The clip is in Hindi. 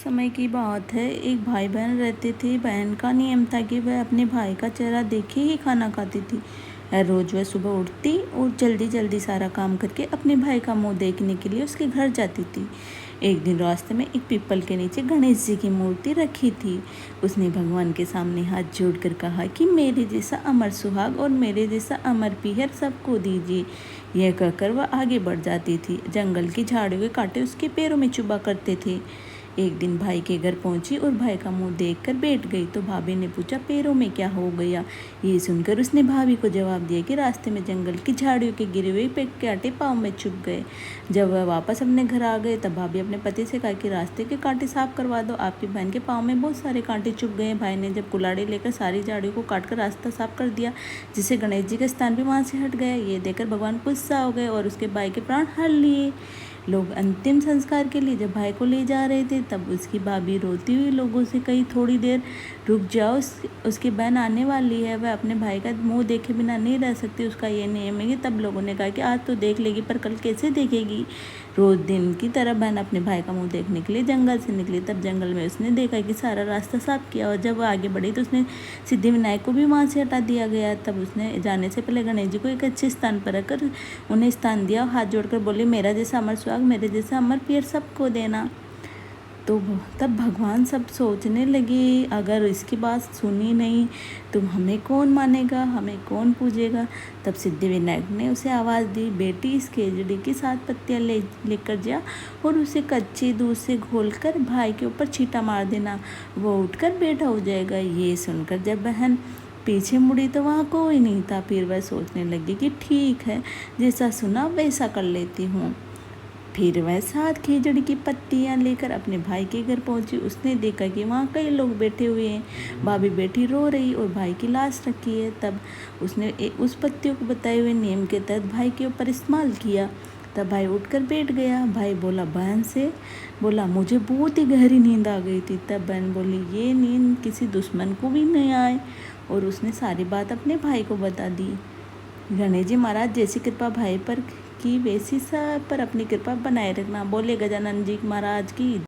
समय की बात है। एक भाई बहन रहते थे। बहन का नियम था कि वह अपने भाई का चेहरा देखे ही खाना खाती थी। हर रोज वह सुबह उठती और जल्दी जल्दी सारा काम करके अपने भाई का मुंह देखने के लिए उसके घर जाती थी। एक दिन रास्ते में एक पीपल के नीचे गणेश जी की मूर्ति रखी थी। उसने भगवान के सामने हाथ जोड़कर कहा कि मेरे जैसा अमर सुहाग और मेरे जैसा अमर पीहर सबको दीजिए। यह कहकर वह आगे बढ़ जाती थी। जंगल की झाड़ियों के कांटे उसके पैरों में चुभा करते थे। एक दिन भाई के घर पहुंची और भाई का मुंह देखकर बैठ गई तो भाभी ने पूछा, पैरों में क्या हो गया? ये सुनकर उसने भाभी को जवाब दिया कि रास्ते में जंगल की झाड़ियों के गिरे हुए पेड़ के कांटे पाँव में चुभ गए। जब वह वापस अपने घर आ गए तब भाभी अपने पति से कहा कि रास्ते के कांटे साफ करवा दो, आपकी बहन के पाँव में बहुत सारे कांटे चुभ गए। भाई ने जब कुल्हाड़ी लेकर सारी झाड़ियों को काटकर रास्ता साफ कर दिया, जिससे गणेश जी का स्थान भी वहां से हट गया। ये देखकर भगवान गुस्सा हो गए और उसके भाई के प्राण हर लिए। लोग अंतिम संस्कार के लिए जब भाई को ले जा रहे थे तब उसकी भाभी रोती हुई लोगों से कही, थोड़ी देर रुक जाओ, उसकी बहन आने वाली है, वह अपने भाई का मुंह देखे बिना नहीं रह सकती, उसका ये नियम है। तब लोगों ने कहा कि आज तो देख लेगी पर कल कैसे देखेगी। रोज दिन की तरह बहन अपने भाई का मुंह देखने के लिए जंगल से निकली। तब जंगल में उसने देखा कि सारा रास्ता साफ किया और जब वह आगे बढ़ी तो उसने सिद्धिविनायक को भी वहां से हटा दिया गया। तब उसने जाने से पहले गणेश जी को एक अच्छे स्थान पर रखकर उन्हें स्थान दिया, हाथ जोड़कर बोले, मेरा जैसा अमर सुहाग, मेरे जैसा अमर पीर सबको देना। तो तब भगवान सब सोचने लगे, अगर इसकी बात सुनी नहीं तो हमें कौन मानेगा, हमें कौन पूजेगा। तब सिद्धिविनायक ने उसे आवाज़ दी, बेटी इस खेजड़ी की 7 पत्तियाँ लेकर जा और उसे कच्चे दूध से घोलकर भाई के ऊपर छींटा मार देना, वो उठकर बेटा हो जाएगा। ये सुनकर जब बहन पीछे मुड़ी तो वहाँ कोई नहीं था। फिर वह सोचने लगी कि ठीक है, जैसा सुना वैसा कर लेती हूँ। फिर वह 7 खिचड़ी की पत्तियाँ लेकर अपने भाई के घर पहुंची। उसने देखा कि वहाँ कई लोग बैठे हुए हैं, भाभी बैठी रो रही और भाई की लाश रखी है। तब उसने उस पत्तियों को बताए हुए नियम के तहत भाई के ऊपर इस्तेमाल किया। तब भाई उठकर बैठ गया। भाई बोला बहन से, बोला मुझे बहुत ही गहरी नींद आ गई थी। तब बहन बोली, ये नींद किसी दुश्मन को भी नहीं आए, और उसने सारी बात अपने भाई को बता दी। गणेश जी महाराज जैसी कृपा भाई पर की वैसी सब पर अपनी कृपा बनाए रखना। बोले गजानन जी महाराज की।